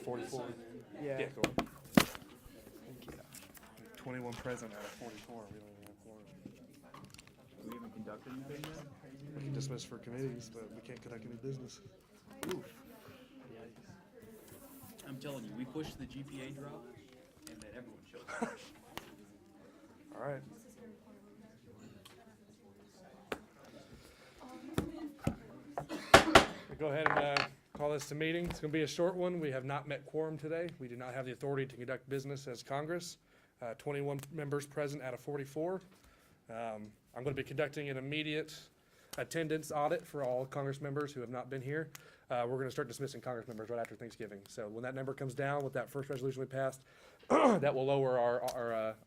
44. Yeah. Yeah, go on. Thank you. 21 present out of 44. We don't even have quorum. We haven't conducted anything yet? We can dismiss for committees, but we can't conduct any business. Oof. I'm telling you, we pushed the GPA drop, and then everyone showed up. All right. We'll go ahead and call this a meeting. It's going to be a short one. We have not met quorum today. We do not have the authority to conduct business as Congress. 21 members present out of 44. I'm going to be conducting an immediate attendance audit for all Congress members who have not been here. We're going to start dismissing Congress members right after Thanksgiving. So when that number comes down with that first resolution we passed, that will lower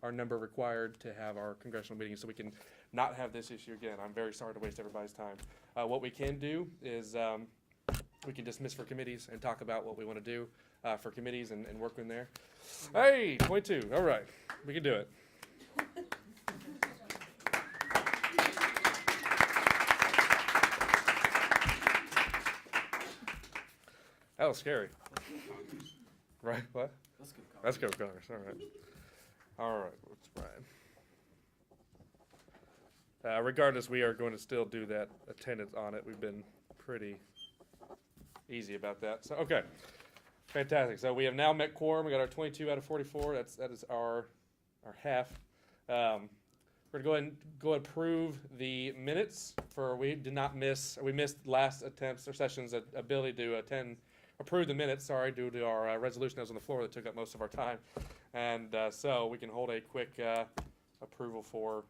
our number required to have our congressional meetings so we can not have this issue again. I'm very sorry to waste everybody's time. What we can do is we can dismiss for committees and talk about what we want to do for committees and work in there. Hey, 22. All right. We can do it. That was scary. Right? What? Let's go, Congress. All right. All right. Let's Brian. Regardless, we are going to still do that attendance on it. We've been pretty easy about that. So, okay. Fantastic. So we have now met quorum. We got our 22 out of 44. That is our half. We're going to go and approve the minutes for we missed last attempts or sessions ability to approve the minutes, due to our resolution that was on the floor that took up most of our time. And so we can hold a quick approval for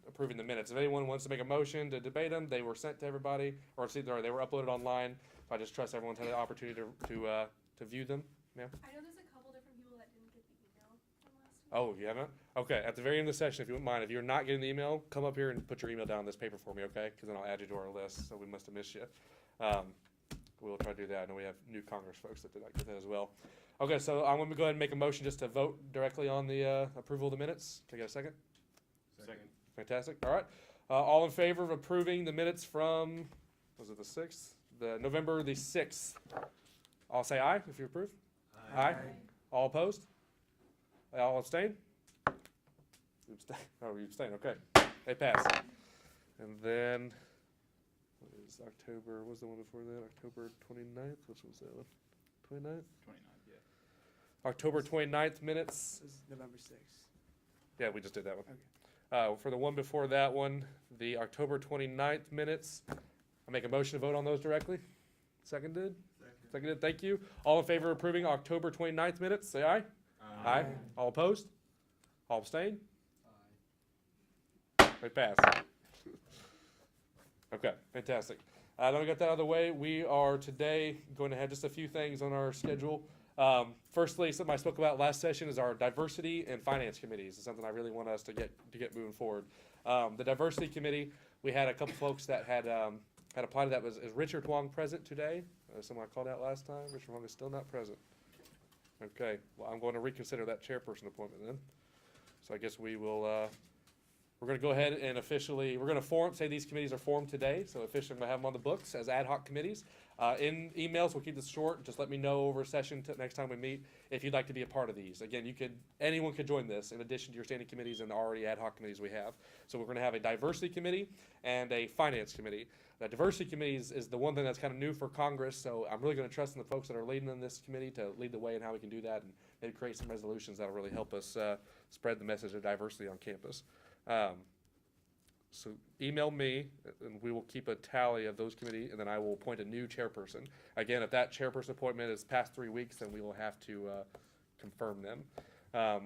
approving the minutes. If anyone wants to make a motion to debate them, they were sent to everybody, or they were uploaded online. So I just trust everyone's had the opportunity to view them. Yeah. I know there's a couple different people that didn't get the email from last week. Oh, you haven't? Okay, at the very end of the session, if you wouldn't mind, if you're not getting the email, come up here and put your email down on this paper for me, okay? Because then I'll add you to our list, so we must have missed you. We'll try to do that. I know we have new Congress folks that did not get that as well. Okay, so I'm going to go ahead and make a motion just to vote directly on the approval of the minutes. Can I get a second? Second. Fantastic. All right. All in favor of approving the minutes from, was it the 6th? The November the 6th. I'll say aye if you approve. Aye. All opposed? All abstain? You abstain. Oh, you abstain. Okay. They pass. And then, what is October? What was the one before that? October 29th? Which was that one? 29th? 29th, yeah. October 29th minutes. This is November 6th. Yeah, we just did that one. Okay. For the one before that one, the October 29th minutes, I make a motion to vote on those directly. Seconded? Seconded, thank you. All in favor of approving October 29th minutes, say aye. Aye. All opposed? All abstain? Aye. They pass. Okay, fantastic. Now we got that out of the way. We are today going to have just a few things on our schedule. Firstly, something I spoke about last session is our diversity and finance committees. It's something I really want us to get moving forward. The diversity committee, we had a couple folks that had applied to that. Is Richard Wong present today? Someone I called out last time. Richard Wong is still not present. Okay, well, I'm going to reconsider that chairperson appointment then. So I guess we will, we're going to go ahead and officially, we're going to say these committees are formed today. So officially I'm going to have them on the books as ad hoc committees. In emails, we'll keep this short. Just let me know over session next time we meet if you'd like to be a part of these. Again, anyone could join this in addition to your standing committees and the already ad hoc committees we have. So we're going to have a diversity committee and a finance committee. The diversity committee is the one thing that's kind of new for Congress, so I'm really going to trust in the folks that are leading in this committee to lead the way in how we can do that and maybe create some resolutions that will really help us spread the message of diversity on campus. So email me, and we will keep a tally of those committees, and then I will appoint a new chairperson. Again, if that chairperson appointment is past 3 weeks, then we will have to confirm them.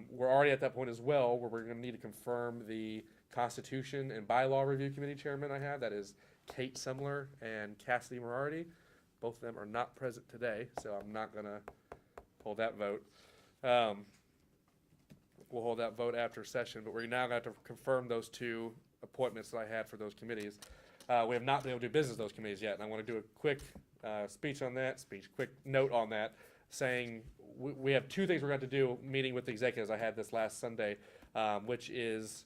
We're already at that point as well, where we're going to need to confirm the Constitution and Bylaw Review Committee chairman I have. That is Kate Semler and Cassidy Morardi. Both of them are not present today, so I'm not going to hold that vote. We'll hold that vote after session, but we're now going to have to confirm those two appointments that I had for those committees. We have not been able to do business with those committees yet, and I want to do a quick quick note on that, saying we have two things we're going to do meeting with the executives I had this last Sunday, which is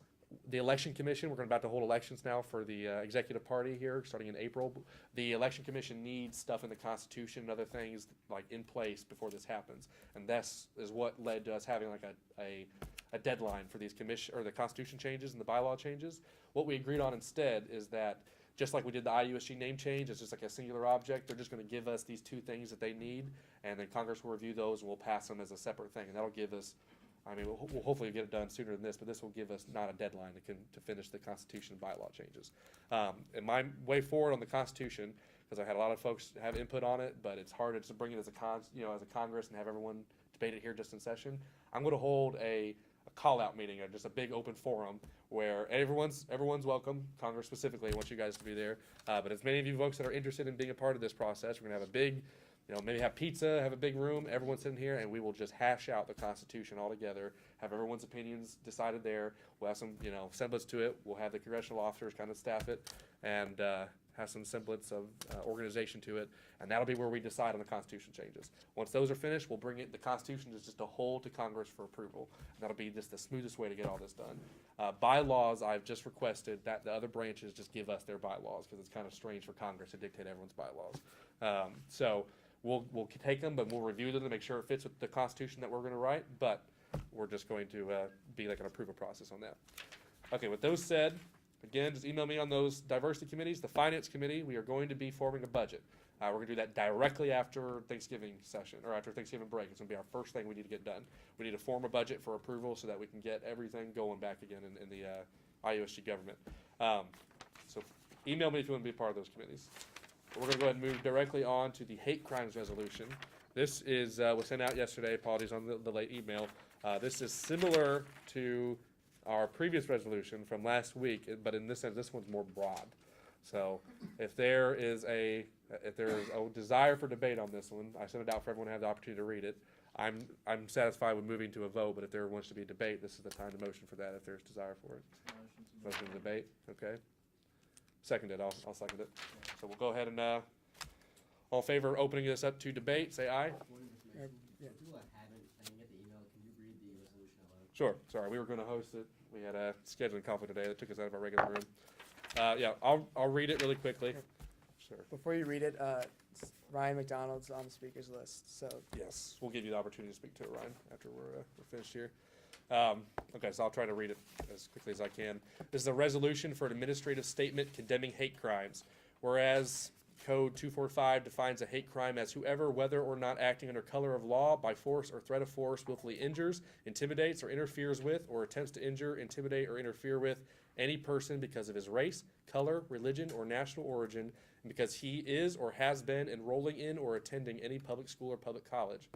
The election commission, we're about to hold elections now for the executive party here, starting in April. The election commission needs stuff in the Constitution and other things like in place before this happens, and that's is what led to us having like a deadline for these commission or the Constitution changes and the bylaw changes. What we agreed on instead is that just like we did the IUSG name change, it's just like a singular object. They're just going to give us these two things that they need, and then Congress will review those and we'll pass them as a separate thing, and that'll give us. I mean, we'll hopefully get it done sooner than this, but this will give us not a deadline to finish the Constitution and bylaw changes. And my way forward on the Constitution, because I had a lot of folks have input on it, but it's hard to just bring it as a Congress and have everyone debate it here just in session. I'm going to hold a call-out meeting, or just a big open forum where everyone's welcome, Congress specifically. I want you guys to be there. But as many of you folks that are interested in being a part of this process, we're going to have a big, maybe have pizza, have a big room, everyone sitting here, and we will just hash out the Constitution all together, have everyone's opinions decided there. We'll have some, semblance to it. We'll have the congressional officers kind of staff it, and have some semblance of organization to it, and that'll be where we decide on the Constitution changes. Once those are finished, we'll bring it, the Constitution is just a whole to Congress for approval. And that'll be just the smoothest way to get all this done. Bylaws, I've just requested that the other branches just give us their bylaws, because it's kind of strange for Congress to dictate everyone's bylaws. So we'll take them, but we'll review them to make sure it fits with the Constitution that we're going to write, but we're just going to be like an approval process on that. Okay, with those said, again, just email me on those diversity committees. The finance committee, we are going to be forming a budget. We're going to do that directly after Thanksgiving session, or after Thanksgiving break. It's going to be our first thing we need to get done. We need to form a budget for approval so that we can get everything going back again in the IUSG government. So email me if you want to be a part of those committees. We're going to go ahead and move directly on to the hate crimes resolution. This is was sent out yesterday. Apologies on the late email. This is similar to our previous resolution from last week, but in this sense, this one's more broad. So if there is a desire for debate on this one, I sent it out for everyone to have the opportunity to read it. I'm satisfied with moving to a vote, but if there wants to be a debate, this is the time to motion for that if there's desire for it. Motion to debate, okay. Seconded, I'll second it. So we'll go ahead and all in favor of opening this up to debate, say aye. Sure, sorry, we were gonna host it. We had a scheduling conflict today that took us out of our regular room. Yeah, I'll read it really quickly. Sure. Before you read it, Ryan McDonald's on the speaker's list, so. Yes, we'll give you the opportunity to speak to it, Ryan, after we're finished here. Okay, so I'll try to read it as quickly as I can. This is a resolution for an administrative statement condemning hate crimes. Whereas Code 245 defines a hate crime as whoever, whether or not acting under color of law, by force or threat of force, willfully injures, intimidates, or interferes with, or attempts to injure, intimidate, or interfere with any person because of his race, color, religion, or national origin, and because he is or has been enrolling in or attending any public school or public college.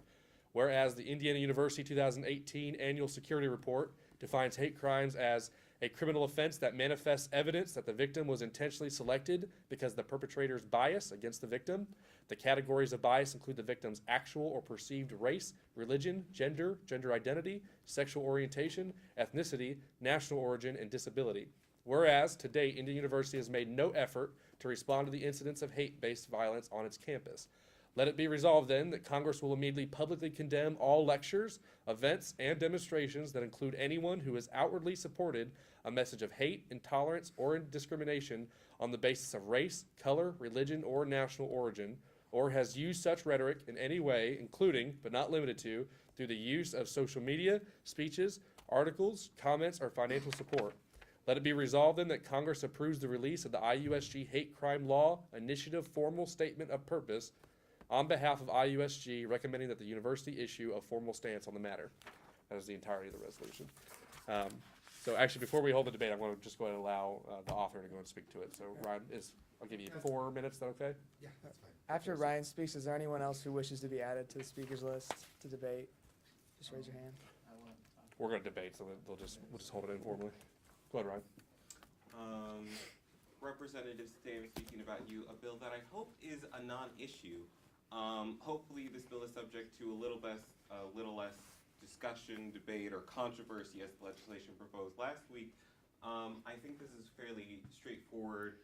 Whereas the Indiana University 2018 Annual Security Report defines hate crimes as a criminal offense that manifests evidence that the victim was intentionally selected because of the perpetrator's bias against the victim. The categories of bias include the victim's actual or perceived race, religion, gender identity, sexual orientation, ethnicity, national origin, and disability. Whereas, to date, Indiana University has made no effort to respond to the incidents of hate-based violence on its campus. Let it be resolved, then, that Congress will immediately publicly condemn all lectures, events, and demonstrations that include anyone who has outwardly supported a message of hate, intolerance, or discrimination on the basis of race, color, religion, or national origin, or has used such rhetoric in any way, including, but not limited to, through the use of social media, speeches, articles, comments, or financial support. Let it be resolved, then, that Congress approves the release of the IUSG Hate Crime Law Initiative Formal Statement of Purpose on behalf of IUSG, recommending that the university issue a formal stance on the matter. That is the entirety of the resolution. So actually, before we hold the debate, I'm going to just go ahead and allow the author to go and speak to it. So Ryan, I'll give you 4 minutes. Is that okay? Yeah, that's fine. After Ryan speaks, is there anyone else who wishes to be added to the speaker's list to debate? Just raise your hand. We're going to debate, so we'll just hold it informally. Go ahead, Ryan. Representative Stan, speaking about you, a bill that I hope is a non-issue. Hopefully this bill is subject to a little less discussion, debate, or controversy as the legislation proposed last week. I think this is fairly straightforward,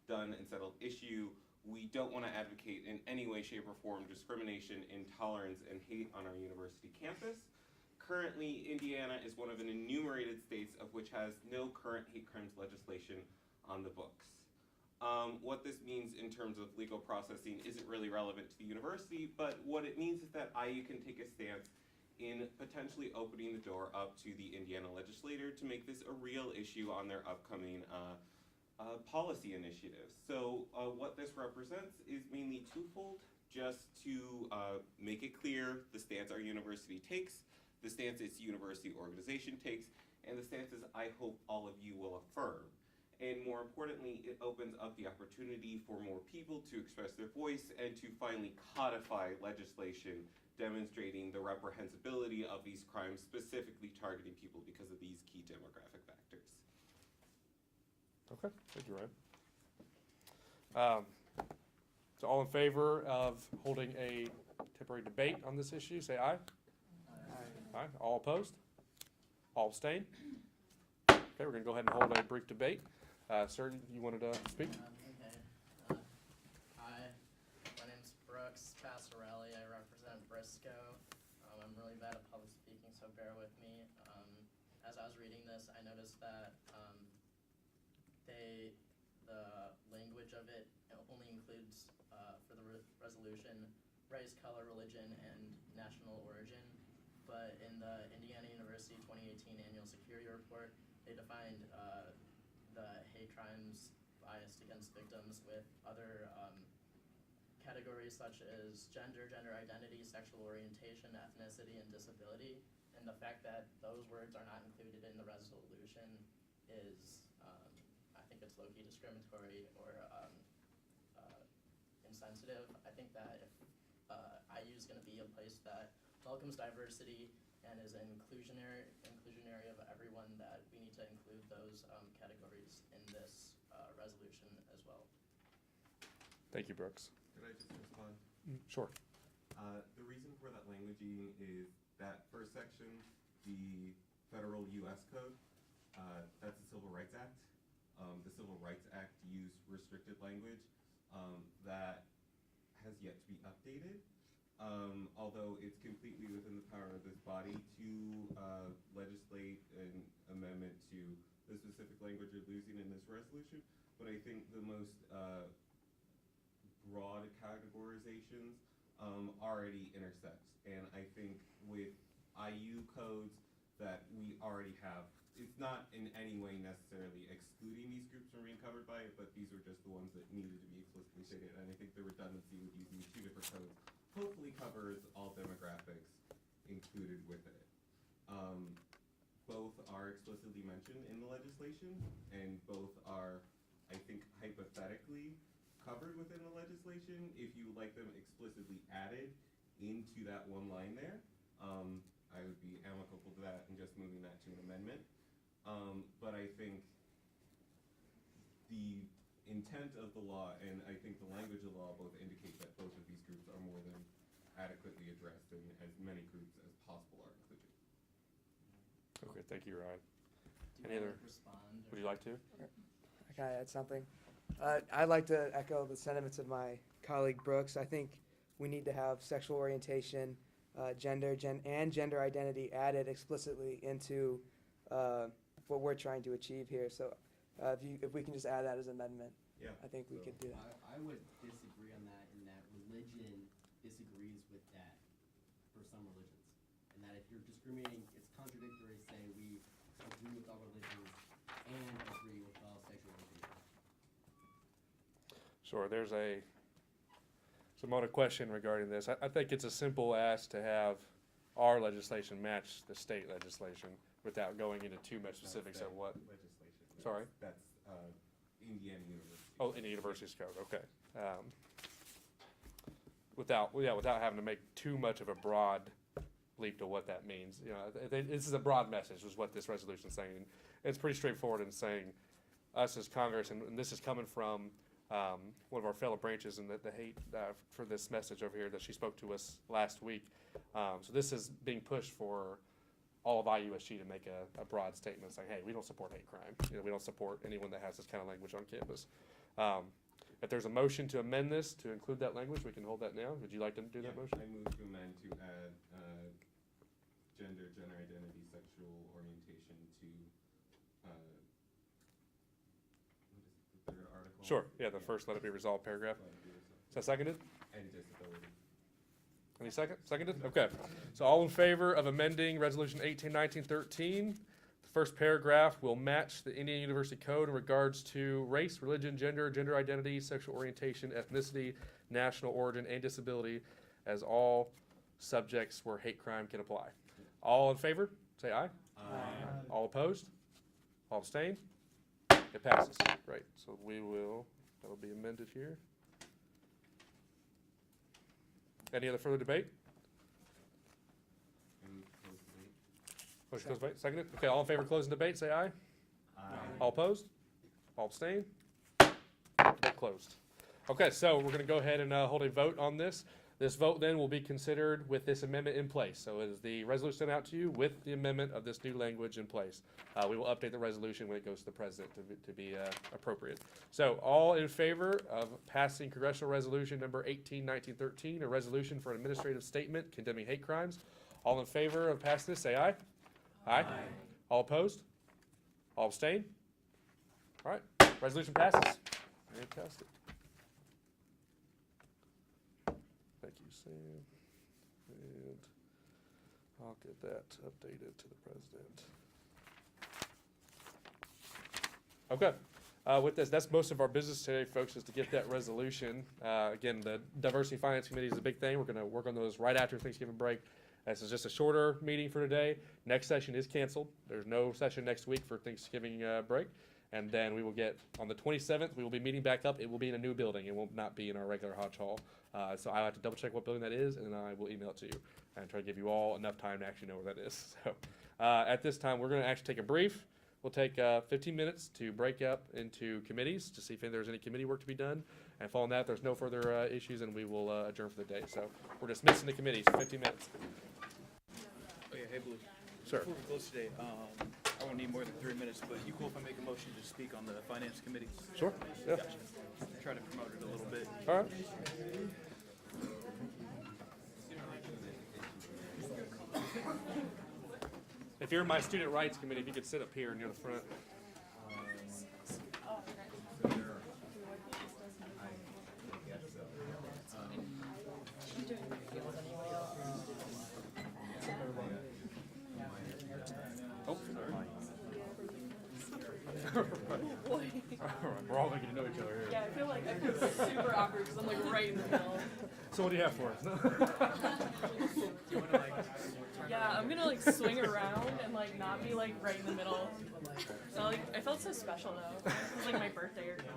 done and settled issue. We don't want to advocate in any way, shape, or form discrimination, intolerance, and hate on our university campus. currently, Indiana is one of an enumerated states of which has no current hate crimes legislation on the books. What this means in terms of legal processing isn't really relevant to the university, but what it means is that IU can take a stance in potentially opening the door up to the Indiana legislature to make this a real issue on their upcoming policy initiatives. So what this represents is mainly twofold, just to make it clear the stance our university takes, the stance its university organization takes, and the stances I hope all of you will affirm. And more importantly, it opens up the opportunity for more people to express their voice and to finally codify legislation demonstrating the reprehensibility of these crimes, specifically targeting people because of these key demographic factors. Okay, thank you, Ryan. So all in favor of holding a temporary debate on this issue, say aye. Aye. All opposed? All abstain? Okay, we're gonna go ahead and hold a brief debate. Sir, you wanted to speak? Hi, my name's Brooks Passarelli. I represent Briscoe. I'm really bad at public speaking, so bear with me. As I was reading this, I noticed that the language of it only includes, for the resolution, race, color, religion, and national origin. But in the Indiana University 2018 Annual Security Report, they defined the hate crimes biased against victims with other categories such as gender, gender identity, sexual orientation, ethnicity, and disability. And the fact that those words are not included in the resolution is, I think it's low-key discriminatory or insensitive. I think that if IU is going to be a place that welcomes diversity and is inclusionary of everyone, that we need to include those categories in this resolution as well. Thank you, Brooks. Could I just respond? Sure. The reason for that languaging is that first section, the federal U.S. code, that's the Civil Rights Act. The Civil Rights Act used restricted language that has yet to be updated. Although it's completely within the power of this body to legislate an amendment to the specific language you're losing in this resolution. But I think the most broad categorizations already intersect. And I think with IU codes that we already have, it's not in any way necessarily excluding these groups from being covered by it, but these are just the ones that needed to be explicitly stated. And I think the redundancy with using two different codes hopefully covers all demographics included with it. Both are explicitly mentioned in the legislation, and both are, I think, hypothetically covered within the legislation. If you would like them explicitly added into that one line there, I would be amicable to that and just moving that to an amendment. But I think the intent of the law and I think the language of the law both indicate that both of these groups are more than adequately addressed and as many groups as possible are included. Okay, thank you, Ryan. Do Any you other? want to respond? Would you like to? Can I add something? I'd like to echo the sentiments of my colleague Brooks. I think we need to have sexual orientation, gender identity added explicitly into what we're trying to achieve here. So if we can just add that as an amendment, Yeah. I think we could do that. I would disagree on that in that religion disagrees with that for some religions. And that if you're discriminating, it's contradictory to say we agree with all religions and agree with all sexual orientation. Sure, there's some other question regarding this. I think it's a simple ask to have our legislation match the state legislation without going into too much specifics of what. Legislation. Sorry? That's Indiana University. Oh, in the university's code, okay. Without having to make too much of a broad leap to what that means. You know, this is a broad message, is what this resolution is saying. And it's pretty straightforward in saying us as Congress, and this is coming from one of our fellow branches, and the hate for this message over here that she spoke to us last week. So this is being pushed for all of IUSG to make a broad statement saying, hey, we don't support hate crime. You know, we don't support anyone that has this kind of language on campus. If there's a motion to amend this to include that language, we can hold that now. Would you like to do that motion? I move to amend to add gender, gender identity, sexual orientation to, what is the third article? Sure, yeah, the first let it be resolved paragraph. Let it be resolved. Is that seconded? And disability. Any second? Seconded? Okay. So all in favor of amending Resolution 181913? The first paragraph will match the Indiana University Code in regards to race, religion, gender, gender identity, sexual orientation, ethnicity, national origin, and disability as all subjects where hate crime can apply. All in favor? Say aye. Aye. All opposed? All abstain? It passes. Great. So that'll be amended here. Any other further debate? And close debate. Motion close debate, seconded. Okay, all in favor of closing debate, say aye. Aye. All opposed? All abstain? Debate closed. Okay, so we're gonna go ahead and hold a vote on this. This vote then will be considered with this amendment in place. So it is the resolution sent out to you with the amendment of this new language in place. We will update the resolution when it goes to the president to be appropriate. So all in favor of passing Congressional Resolution number 181913, a resolution for an administrative statement condemning hate crimes. All in favor of passing this, say aye. Aye. All opposed? All abstain? All right, resolution passes. Fantastic. Thank you, Sam. And I'll get that updated to the president. Okay, with this, that's most of our business today, folks, is to get that resolution. Again, the Diversity Finance Committee is a big thing. We're gonna work on those right after Thanksgiving break. This is just a shorter meeting for today. Next session is canceled. There's no session next week for Thanksgiving break. And then we will get, on the 27th, we will be meeting back up. It will be in a new building. It will not be in our regular Hodge Hall. So I'll have to double check what building that is, and then I will email it to you and try to give you all enough time to actually know where that is. So at this time, we're going to actually take a brief. We'll take 15 minutes to break up into committees to see if there's any committee work to be done. And following that, there's no further issues, and we will adjourn for the day. So we're dismissing the committees for 15 minutes. Oh yeah, hey Blue. Sure. Before we close today, I won't need more than 3 minutes, but you cool if I make a motion to speak on the finance committee? Sure. Yeah. Gotcha. Try to promote it a little bit. All right. If you're in my student rights committee, if you could sit up here near the front. Oh, all right, we're all gonna get to know each other here. Yeah, I feel super awkward because I'm like right in the middle. So what do you have for us? Yeah, I'm gonna like swing around and like not be like right in the middle. So like I felt so special though. It was like my birthday or something.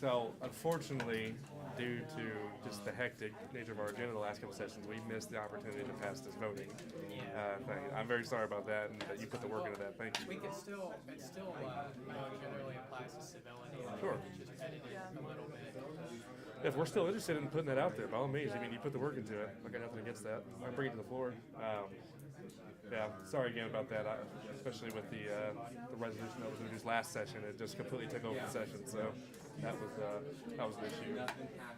So unfortunately, due to just the hectic nature of our agenda the last couple sessions, we missed the opportunity to pass this voting thing. I'm very sorry about that, and that you put the work into that. Thank you. We can still, it still, generally applies to civility. Sure. Just edit it a little bit. If we're still interested in putting that out there, by all means, I mean, you put the work into it. I got nothing against that. I bring it to the floor. Yeah, sorry again about that, especially with the resolution that was introduced last session. It just completely took over the session, so that was an issue.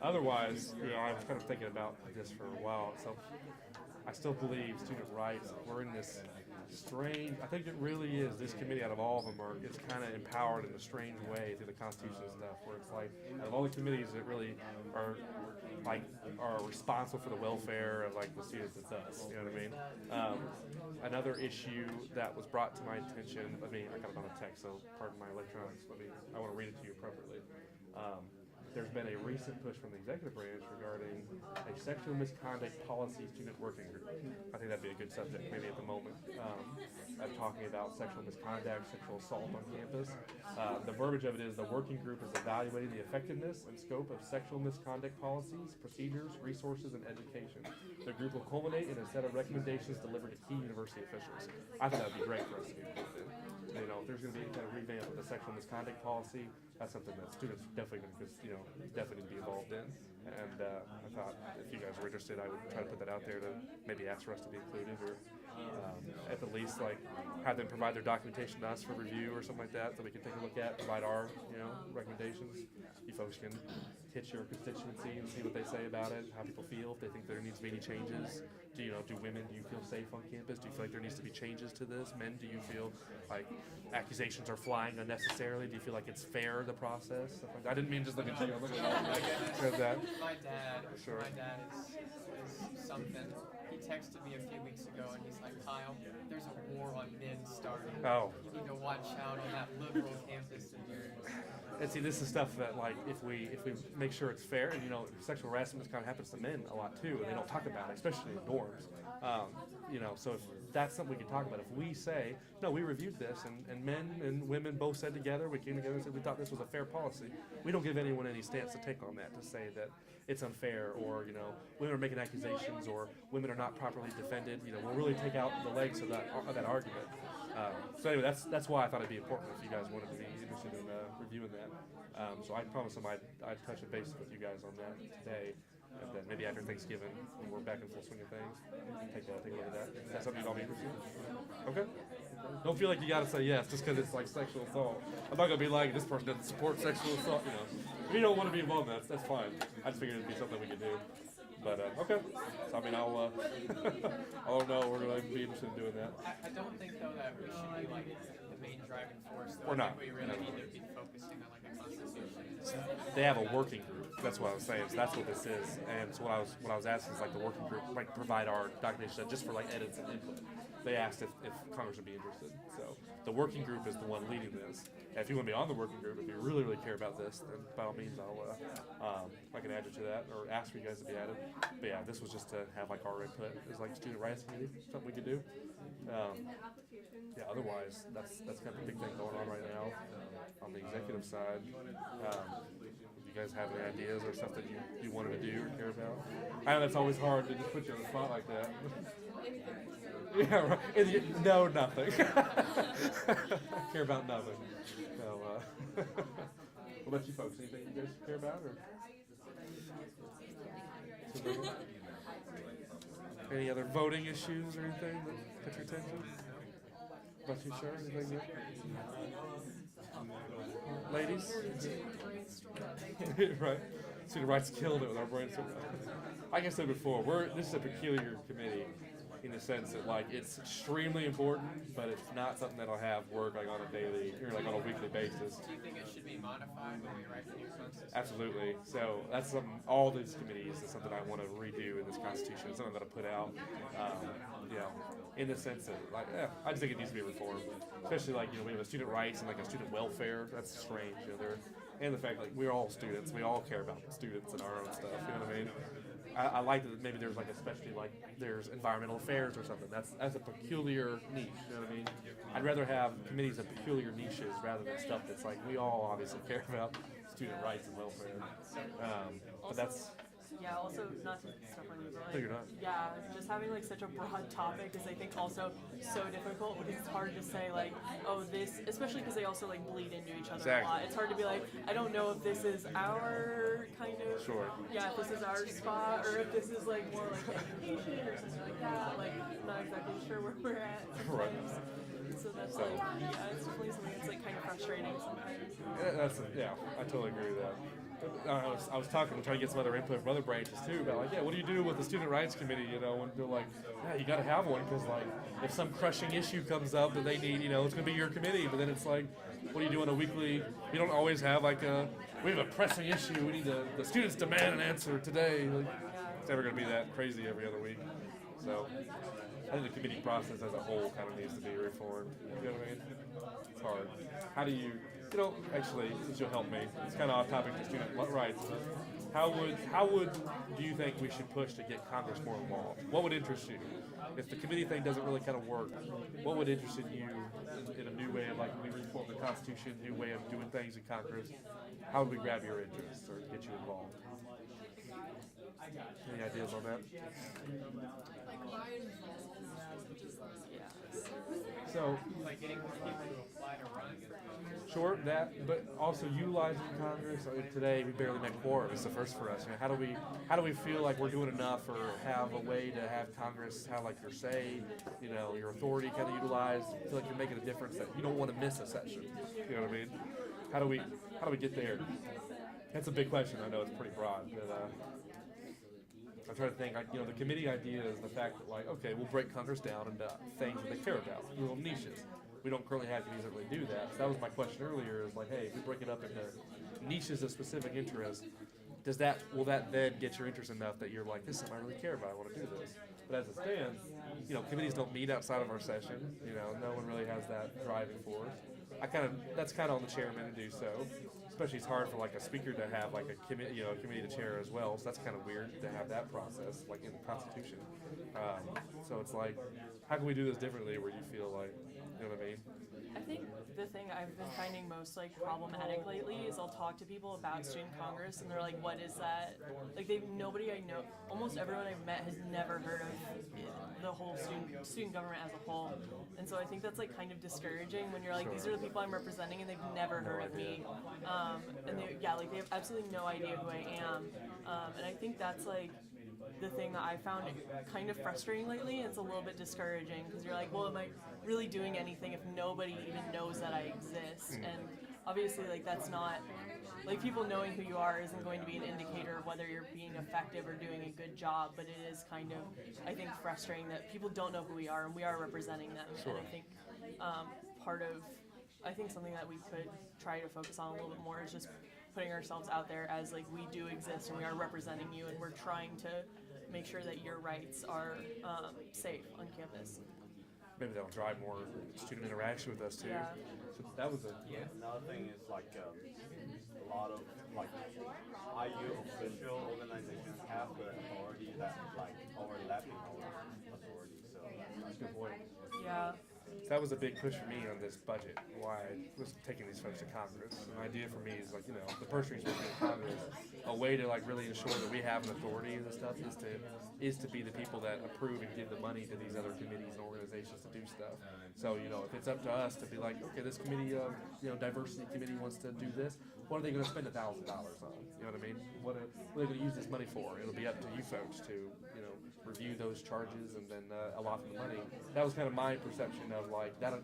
Otherwise, I was kind of thinking about this for a while. So I still believe student rights, we're in this strange, I think it really is, this committee out of all of them it's kind of empowered in a strange way through the Constitution and stuff, where it's like, out of all the committees that really are responsible for the welfare of like the students, it's us, you know what I mean? Another issue that was brought to my attention, I got it on a text, so pardon my electronics, I want to read it to you appropriately. There's been a recent push from the executive branch regarding a sexual misconduct policy student working group. I think that'd be a good subject maybe at the moment. I'm talking about sexual misconduct, sexual assault on campus. The verbiage of it is the working group is evaluating the effectiveness and scope of sexual misconduct policies, procedures, resources, and education. The group will culminate in a set of recommendations delivered to key university officials. I think that'd be great for us to be involved in. If there's going to be any kind of revamp of the sexual misconduct policy, that's something that students definitely definitely need to be involved in. And I thought if you guys were interested, I would try to put that out there to maybe ask for us to be included, or at the least like have them provide their documentation to us for review or something like that, so we can take a look at, provide our recommendations. You folks can hit your constituency and see what they say about it, how people feel, if they think there needs to be any changes do you feel safe on campus? Do you feel like there needs to be changes to this? Men, do you feel like accusations are flying unnecessarily? Do you feel like it's fair, the process? Stuff like that. I didn't mean just look at you. I'm looking at that. My dad, Sure. my dad is something. He texted me a few weeks ago and he's like, Kyle, there's a war on men starting. Oh. You need to watch out on that liberal campus of yours. And see, this is stuff that, like, if we make sure it's fair, and sexual harassment kind of happens to men a lot too, and they don't talk about it, especially in dorms. So if that's something we can talk about, if we say, no, we reviewed this, and men and women both said together, we came together and said we thought this was a fair policy. We don't give anyone any stance to take on that, to say that it's unfair, or women are making accusations, or women are not properly defended. We'll really take out the legs of that argument. So anyway, that's why I thought it'd be important if you guys wanted to be interested in reviewing that. So I promised them I'd touch a base with you guys on that today, and then maybe after Thanksgiving, when we're back in full swing of things, take a look at that. Is that something you'd all be interested in? Okay. Don't feel like you gotta say yes just because it's like sexual assault. I'm not gonna be like, this person doesn't support sexual assault. If you don't want to be involved in that, that's fine. I just figured it'd be something we could do. But okay. So I mean, I'll know we're gonna be interested in doing that. I don't think though that we should be like the main driving force. Though. We're not. I think we really need to be focusing on like the Constitution. They have a working group. That's what I was saying. So that's what this is. And so what I was asking is like the working group might provide our documentation just for like edits and input. They asked if Congress would be interested. So the working group is the one leading this. And if you want to be on the working group, if you really, really care about this, then by all means, I can add you to that or ask for you guys to be added. But yeah, this was just to have like our input. It's like student rights committee, something we could do. Yeah, otherwise, that's kind of a big thing going on right now on the executive side. You guys have any ideas or stuff that you wanted to do or care about? I know that's always hard to just put you on the spot like that. Yeah, right. No, nothing. Care about nothing. So, what about you folks? Anything you guys care about? Or any other voting issues or anything that catch your attention? About you, sure? Anything good? Ladies? Right. Student rights killed it with our brainstorm. Like I said before, this is a peculiar committee in the sense that like it's extremely important, but it's not something that'll have work like on a daily or like on a weekly basis. Do you think it should be modified when we write the new Constitution? Absolutely. So that's something. All these committees is something I want to redo in this Constitution. It's something that I put out. In the sense that like, I just think it needs to be reformed. Especially like we have a student rights and like a student welfare. That's strange. And the fact like we're all students. We all care about students and our own stuff. You know what I mean? I like that maybe there's like especially like there's environmental affairs or something. That's a peculiar niche. You know what I mean? I'd rather have committees of peculiar niches rather than stuff that's like we all obviously care about student rights and welfare. But that's. Yeah, also not to step on you, but No, you're not. yeah, just having like such a broad topic is I think also so difficult because it's hard to say like, oh this, especially because they also like bleed into each other Exactly. a lot. It's hard to be like, I don't know if this is our kind of, Sure. yeah, if this is our spot or if this is like more like education or something like that. Like I'm not exactly sure where we're at Right. sometimes. So that's like, yeah, it's definitely something that's like kind of frustrating sometimes. Yeah, I totally agree with that. I was talking, trying to get some other input from other branches too about like, yeah, what do you do with the student rights committee? When they're like, yeah, you got to have one because like if some crushing issue comes up that they need, it's going to be your committee. But then it's like, what do you do on a weekly? You don't always have like we have a pressing issue. We need the students demand an answer today. Like, it's never going to be that crazy every other week. So I think the committee process as a whole kind of needs to be reformed. You know what I mean? It's hard. How do you? Actually, since you'll help me, it's kind of off topic to student rights. How would do you think we should push to get Congress more involved? What would interest you? If the committee thing doesn't really kind of work, what would interest you in a new way of like when we reform the Constitution, new way of doing things in Congress? How would we grab your interest or get you involved? Any ideas on that? So, Like getting more people to apply to run. sure, that, but also utilizing Congress. I mean, today we barely make quorum. It's the first for us. How do we feel like we're doing enough, or have a way to have Congress have like your say, your authority kind of utilized? Feel like you're making a difference that you don't want to miss a session. You know what I mean? How do we get there? That's a big question. I know it's pretty broad, but I'm trying to think, like, you know, the committee idea is the fact that, like, okay, we'll break Congress down into things that they care about, little niches. We don't currently have committees that really do that. So that was my question earlier, is like, hey, if we break it up into niches of specific interest, will that then get your interest enough that you're like, this is something I really care about, I want to do this. But as it stands, you know, committees don't meet outside of our session. You know, no one really has that driving force. That's kind of on the chairman to do so. Especially it's hard for like a speaker to have like a committee to chair as well. So that's kind of weird to have that process like in the Constitution. So it's like, how can we do this differently where you feel like, you know what I mean? I think the thing I've been finding most like problematic lately is I'll talk to people about student congress and they're like, what is that? Like nobody I know, almost everyone I've met has never heard of the whole student government as a whole. And so I think that's like kind of discouraging when you're like, these are the people I'm representing and they've never heard of me. And they have absolutely no idea who I am. And I think that's like the thing that I found kind of frustrating lately. It's a little bit discouraging because you're like, well, am I really doing anything if nobody even knows that I exist? And obviously, like, that's not, like, people knowing who you are isn't going to be an indicator of whether you're being effective or doing a good job, but it is kind of, I think, frustrating that people don't know who we are and we are representing them. Sure. And I think I think something that we could try to focus on a little bit more is just putting ourselves out there as like we do exist and we are representing you and we're trying to make sure that your rights are safe on campus. Maybe that'll drive more student interaction with us too. Yeah. So that was Another thing is like a lot of like IU official organizations have the authority that like overlapping our authority. So that's a good point. Yeah. That was a big push for me on this budget, why I was taking these folks to Congress. An idea for me is like, you know, the purse strings in Congress, a way to like really ensure that we have an authority in this stuff is to be the people that approve and give the money to these other committees and organizations to do stuff. So, you know, if it's up to us to be like, okay, this committee, diversity committee wants to do this, what are they going to spend $1,000 on? You know what I mean? What are they going to use this money for? It'll be up to you folks to, you know, review those charges and then allot the money. That was kind of my perception of like that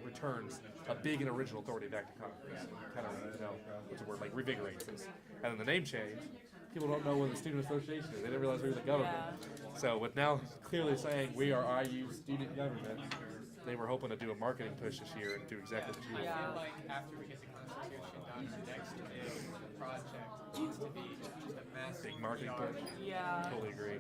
returns a big and original authority back to Congress. Kind of, you know, what's the word, like revigorates us. And then the name change, people don't know what the student association is. They didn't realize we were the government. Yeah. So with now clearly saying we are IU student government, they were hoping to do a marketing push this year and do exactly what you I did. feel like after we get the Constitution done, the next big project needs to be just a massive Big marketing PR. push. Yeah. Totally agree.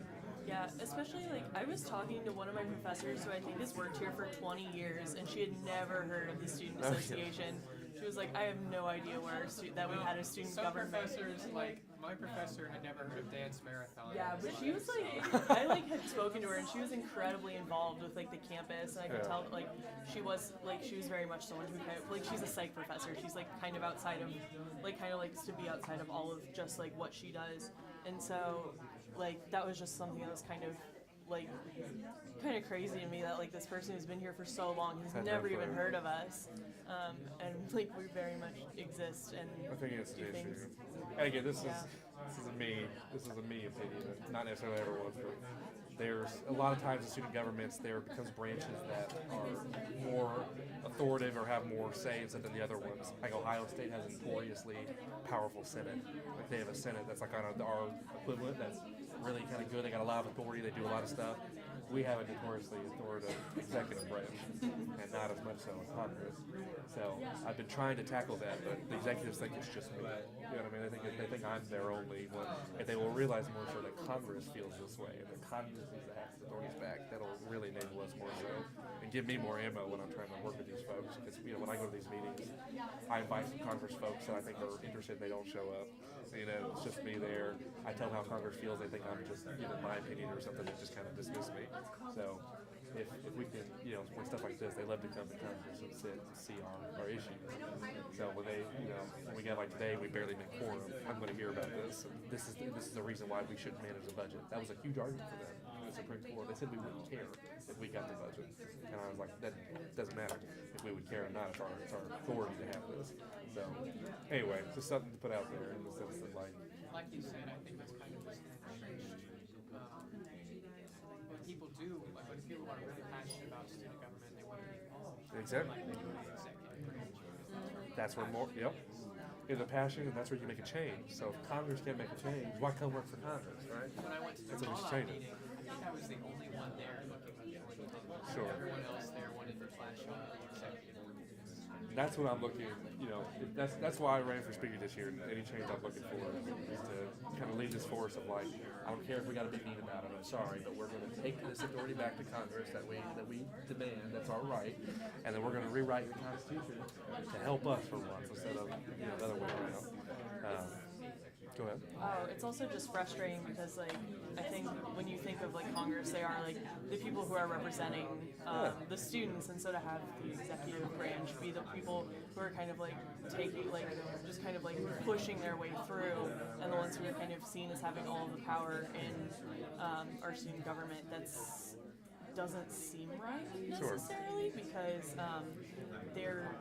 Yeah, especially like I was talking to one of my professors who I think has worked here for 20 years and she had never heard of the student association. She was like, I have no idea where that we had a student Some government. professors, like my professor, had never heard of dance marathon. Yeah, but she was like, I like had spoken to her and she was incredibly involved with like the campus and I could tell that like she was very much someone who kind of, like she's a psych professor. She's like kind of outside of, like kind of likes to be outside of all of just like what she does. And so like that was just something that was kind of crazy to me that like this person who's been here for so long has never even heard of us. And like we very much exist and I think it's do an issue. things. And again, this is a me opinion, not necessarily everyone's, but there's a lot of times in student governments there becomes branches that are more authoritative or have more say in something than the other ones. Like Ohio State has a notoriously powerful Senate. Like they have a Senate that's like our equivalent that's really kind of good. They got a lot of authority. They do a lot of stuff. We have a notoriously authoritative executive branch, and not as much so in Congress. So I've been trying to tackle that, but the executives think it's just me. You know what I mean? They think I'm their only one. If they will realize more so that Congress feels this way, and that Congress needs to have its authorities back, that'll really enable us more so, and give me more ammo when I'm trying to work with these folks. Because when I go to these meetings, I invite some Congress folks that I think are interested. They don't show up. You know, it's just me there. I tell them how Congress feels. They think I'm just, my opinion or something. They just kind of dismiss me. So if we can, when stuff like this, they love to come to Congress and sit and see our issues. So when they, when we got like today, we barely make quorum. I'm going to hear about this. And this is the reason why we shouldn't manage the budget. That was a huge argument for them in the Supreme Court. They said we wouldn't care if we got the budget. And I was like, that doesn't matter if we would care or not. It's our authority to have this. So anyway, just something to put out there in the sense that like you said, I think it's kind of just when people do, like when people are really passionate about student government, they want to be involved. Exactly. Like they do the executive branch. That's where more. Yep. in the passion, and that's where you make a change. So if Congress can't make a change, why come work for Congress, right? When I went to the That's what it's fallout changing. meeting, I think I was the only one there looking for Congress. Sure. Everyone else there wanted to flash on the executive. That's what I'm looking, that's why I ran for speaker this year. Any change I'm looking for is to kind of lead this force of like, I don't care if we got to be mean about it. I'm sorry, but we're going to take this authority back to Congress that we demand. That's our right, and then we're going to rewrite the Constitution to help us for once instead of the other way around. Go ahead. Oh, it's also just frustrating because, like, I think when you think of, like, Congress, they are, like, the people who are representing the students, and so to have the executive branch be the people who are kind of, like, taking, like, just kind of, like, pushing their way through, and the ones who are kind of seen as having all of the power in our student government, doesn't seem right necessarily because they're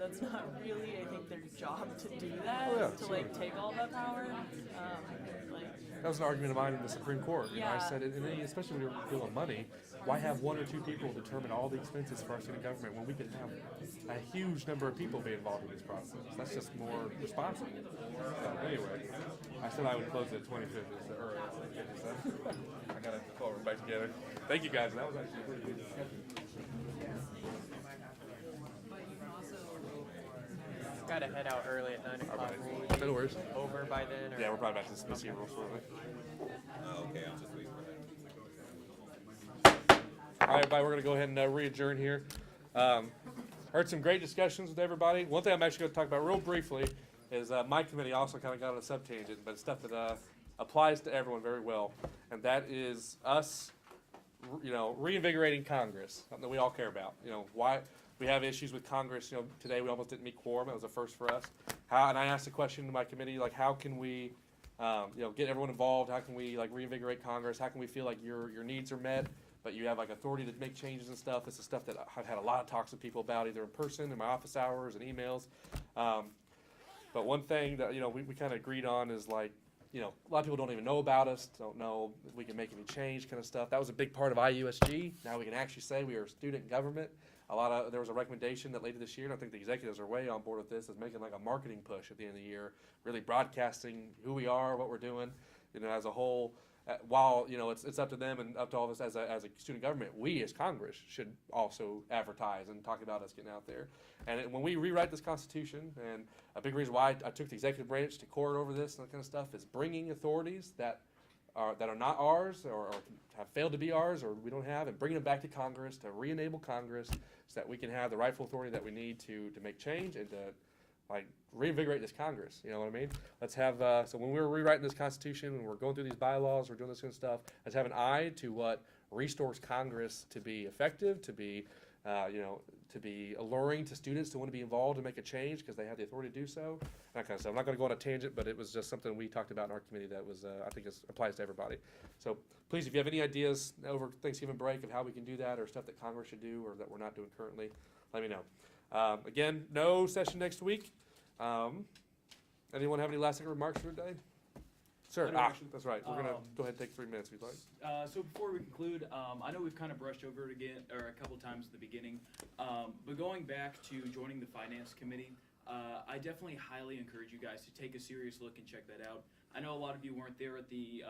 that's not really, I think, their job to do that, to like take all that power. That was an argument of mine in the Supreme Court. You know, I Yeah. said, especially when you're dealing with money, why have one or two people determine all the expenses for our student government when we could have a huge number of people be involved in this process? That's just more responsible. So anyway, I said I would close it at 25th or 57. I gotta pull it back together. Thank you guys. That was actually a pretty good discussion. Gotta head out early at 9 o'clock. Alright. Will we be No worries. over by then? Or? Yeah, we're probably back to this year real shortly. Okay, I'm just waiting for that. All right, everybody, we're going to go ahead and re-adjourn here. Heard some great discussions with everybody. One thing I'm actually going to talk about real briefly is my committee also kind of got on a sub-tangent, but it's stuff that applies to everyone very well, and that is us, reinvigorating Congress, something that we all care about. Why we have issues with Congress. Today we almost didn't meet quorum. It was a first for us. And I asked a question to my committee, like, how can we, get everyone involved? How can we, like, reinvigorate Congress? How can we feel like your needs are met, but you have, like, authority to make changes and stuff? This is stuff that I've had a lot of talks with people about, either in person, in my office hours, and emails. But one thing that, we kind of agreed on is, like, a lot of people don't even know about us, don't know if we can make any change kind of stuff. That was a big part of IUSG. Now we can actually say we are student government. There was a recommendation that later this year, and I think the executives are way on board with this, is making like a marketing push at the end of the year, really broadcasting who we are, what we're doing, as a whole. While, it's up to them and up to all of us as a student government, we as Congress should also advertise and talk about us getting out there. And when we rewrite this Constitution, and a big reason why I took the executive branch to court over this and that kind of stuff is bringing authorities that are not ours or have failed to be ours or we don't have, and bringing them back to Congress to re-enable Congress so that we can have the rightful authority that we need to make change and to reinvigorate this Congress. You know what I mean? Let's have, so when we're rewriting this Constitution and we're going through these bylaws, we're doing this kind of stuff, let's have an eye to what restores Congress to be effective, to be, to be alluring to students to want to be involved and make a change because they have the authority to do so, that kind of stuff. I'm not going to go on a tangent, but it was just something we talked about in our committee that was, I think applies to everybody. So please, if you have any ideas over Thanksgiving break of how we can do that or stuff that Congress should do or that we're not doing currently, let me know. Again, no session next week. Anyone have any last remarks for today? Sir, that's right. We're gonna go ahead and take 3 minutes if you'd like. So before we conclude, I know we've kind of brushed over it again, or a couple times at the beginning, but going back to joining the Finance Committee, I definitely highly encourage you guys to take a serious look and check that out. I know a lot of you weren't there at the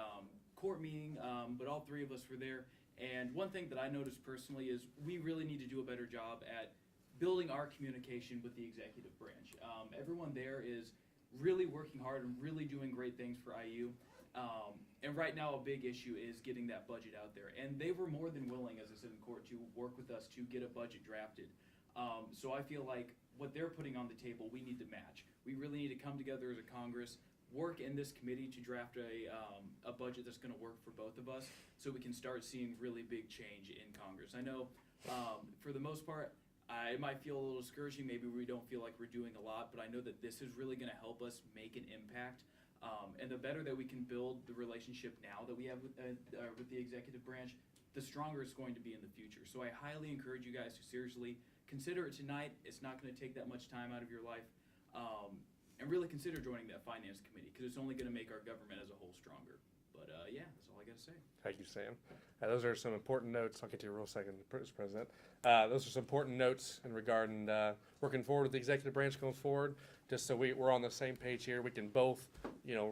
court meeting, but all three of us were there, and one thing that I noticed personally is we really need to do a better job at building our communication with the executive branch. Everyone there is really working hard and really doing great things for IU. And right now a big issue is getting that budget out there. And they were more than willing, as I said in court, to work with us to get a budget drafted. So I feel like what they're putting on the table, we need to match. We really need to come together as a Congress, work in this committee to draft a budget that's gonna work for both of us so we can start seeing really big change in Congress. I know for the most part, it might feel a little discouraging, maybe we don't feel like we're doing a lot, but I know that this is really gonna help us make an impact. And the better that we can build the relationship now that we have with the executive branch, the stronger it's going to be in the future. So I highly encourage you guys to seriously consider it tonight. It's not gonna take that much time out of your life. And really consider joining that Finance Committee, because it's only gonna make our government as a whole stronger. But yeah, that's all I got to say. Thank you, Sam. Those are some important notes. I'll get to you in a real second, Mr. President. Those are some important notes in regarding working forward with the executive branch going forward. Just so we're on the same page here, we can both,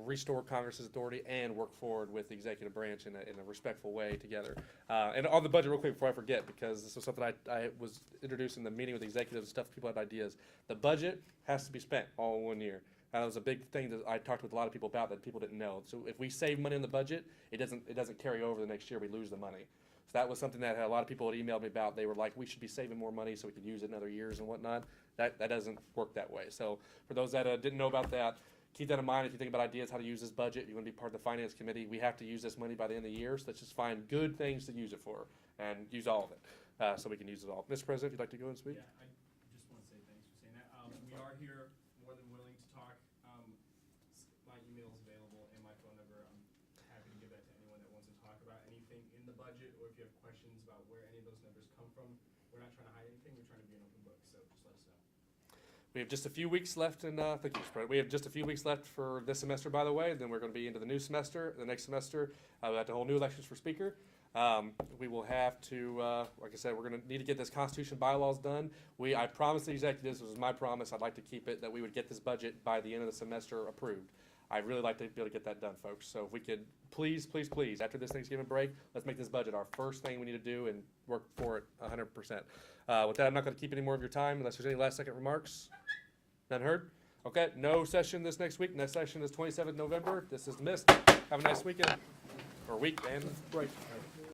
restore Congress's authority and work forward with the executive branch in a respectful way together. And on the budget, real quick before I forget, because this was something I was introduced in the meeting with executives and stuff. People had ideas. The budget has to be spent all in 1 year. That was a big thing that I talked with a lot of people about that people didn't know. So if we save money in the budget, it doesn't carry over the next year. We lose the money. So that was something that a lot of people had emailed me about. They were like, we should be saving more money so we can use it in other years and whatnot. That doesn't work that way. So for those that didn't know about that, keep that in mind. If you think about ideas how to use this budget, you want to be part of the finance committee. We have to use this money by the end of the year. So let's just find good things to use it for and use all of it so we can use it all. Mr. President, if you'd like to go and speak. Yeah, I just want to say thanks for saying that. We are here, more than willing to talk. My email is available and my phone number. I'm happy to give that to anyone that wants to talk about anything in the budget, or if you have questions about where any of those numbers come from. We're not trying to hide anything. We're trying to be an open book, so just let us know. We have just a few weeks left, and thank you, Mr. President. We have just a few weeks left for this semester, by the way. Then we're going to be into the new semester. The next semester, we have the whole new elections for speaker. We will have to, like I said, we're going to need to get this Constitution bylaws done. I promised the executives, this was my promise, I'd like to keep it, that we would get this budget by the end of the semester approved. I'd really like to be able to get that done, folks. So if we could, please, after this Thanksgiving break, let's make this budget our first thing we need to do and work for it 100%. With that, I'm not going to keep any more of your time unless there's any last second remarks. None heard? Okay, no session this next week. Next session is 27th November. This is missed. Have a nice weekend, or week and break.